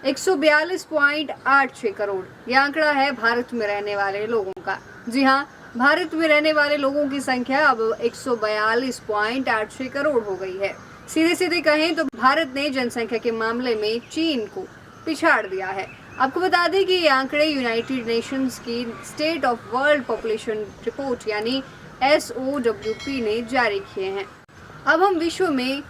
142.86 करोड़। यह आंकड़ा है भारत में रहने वाले लोगों का। जी हाँ, भारत में रहने वाले लोगों की संख्या अब 142.86 करोड़ हो गई है। सीधे सीधे कहें तो भारत ने जनसंख्या के मामले में चीन को पिछाड़ दिया है। आपको बता दें कि ये आंकड़े यूनाइटेड नेशंस की state of world population report यानी SOWP ने जारी किए हैं। अब हम विश्व में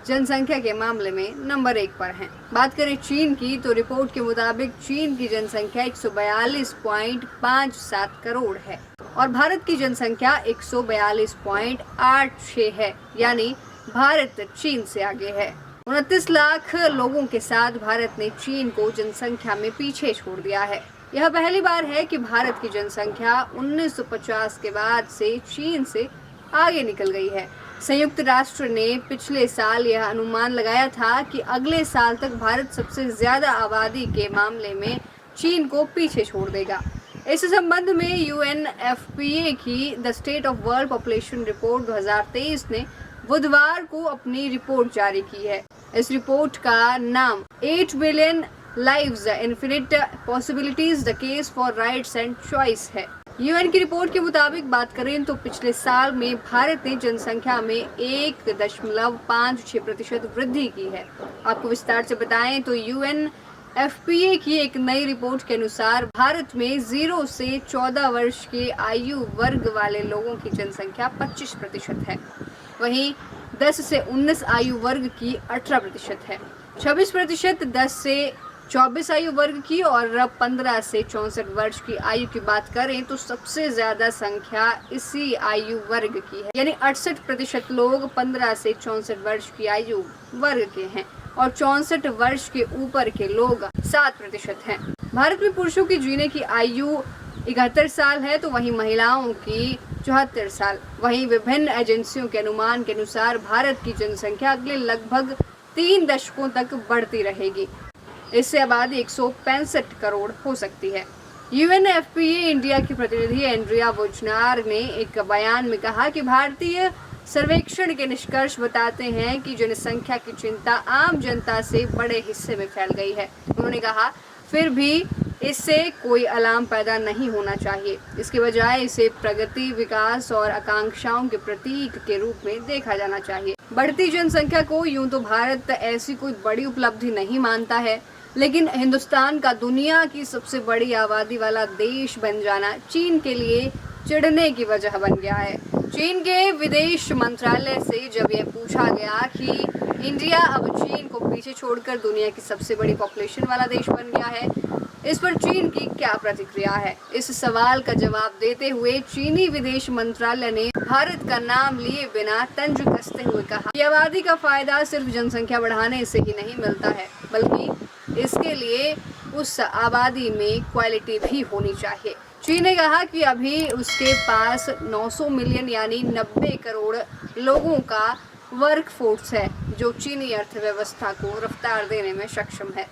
जनसंख्या के मामले में नंबर 1 पर हैं। बात करें चीन की तो रिपोर्ट के मुताबिक चीन की जनसंख्या 142.57 करोड़ है और भारत की जनसंख्या 142.86 है, यानी भारत चीन से आगे है। 29 लाख लोगों के साथ भारत ने चीन को जनसंख्या में पीछे छोड़ दिया है। यह पहली बार है कि भारत की जनसंख्या 1950 के बाद से चीन से आगे निकल गई है। संयुक्त राष्ट्र ने पिछले साल यह अनुमान लगाया था कि अगले साल तक भारत सबसे ज्यादा आबादी के मामले में चीन को पीछे छोड़ देगा। इस संबंध में UNFPA की the state of world population report 2023 ने बुधवार को अपनी रिपोर्ट जारी की है। इस रिपोर्ट का नाम 8 billion lives infinite possibilities the case for rights and choice है। UN की रिपोर्ट के मुताबिक बात करें तो पिछले साल में भारत ने जनसंख्या में 1.56% वृद्धि की है। आपको विस्तार से बताएं तो UNFPA की एक नई रिपोर्ट के अनुसार भारत में 0 से 14 वर्ष के आयु वर्ग वाले लोगों की जनसंख्या 25% है। वहीं 10 से 19 आयु वर्ग की 18% है। 26% 10 से 24 आयु वर्ग की और 15 से 64 वर्ष की आयु की बात करें तो सबसे ज्यादा संख्या इसी आयु वर्ग की है, यानी 68% लोग 15 से 64 वर्ष की आयु वर्ग के हैं और 64 वर्ष के ऊपर के लोग 7% हैं। भारत में पुरुषों की जीने की आयु 71 साल है तो वहीं महिलाओं की 74 साल। वहीं विभिन्न एजेंसियों के अनुमान के अनुसार भारत की जनसंख्या अगले लगभग 3 दशकों तक बढ़ती रहेगी। इससे आबादी 165 करोड़ हो सकती है। UNFPA इंडिया की प्रतिनिधि एंड्रिया वोजनार ने एक बयान में कहा कि भारतीय सर्वेक्षण के निष्कर्ष बताते हैं कि जनसंख्या की चिंता आम जनता से बड़े हिस्से में फैल गई है। उन्होंने कहा, फिर भी इससे कोई अलार्म पैदा नहीं होना चाहिए। इसके बजाय इसे प्रगति, विकास और आकांक्षाओं के प्रतीक के रूप में देखा जाना चाहिए। बढ़ती जनसंख्या को यूं तो भारत ऐसी कोई बड़ी उपलब्धि नहीं मानता है, लेकिन हिंदुस्तान का दुनिया की सबसे बड़ी आबादी वाला देश बन जाना चीन के लिए चिढ़ने की वजह बन गया है। चीन के विदेश मंत्रालय से जब यह पूछा गया कि इंडिया अब चीन को पीछे छोड़कर दुनिया की सबसे बड़ी पॉपुलेशन वाला देश बन गया है, इस पर चीन की क्या प्रतिक्रिया है। इस सवाल का जवाब देते हुए चीनी विदेश मंत्रालय ने भारत का नाम लिए बिना तंज कसते हुए कहा कि आबादी का फायदा सिर्फ जनसंख्या बढ़ाने से ही नहीं मिलता है, बल्कि इसके लिए उस आबादी में क्वालिटी भी होनी चाहिए। चीन ने कहा कि अभी उसके पास 900 मिलियन यानी 90 करोड़ लोगों का वर्कफोर्स है, जो चीनी अर्थव्यवस्था को रफ्तार देने में सक्षम है।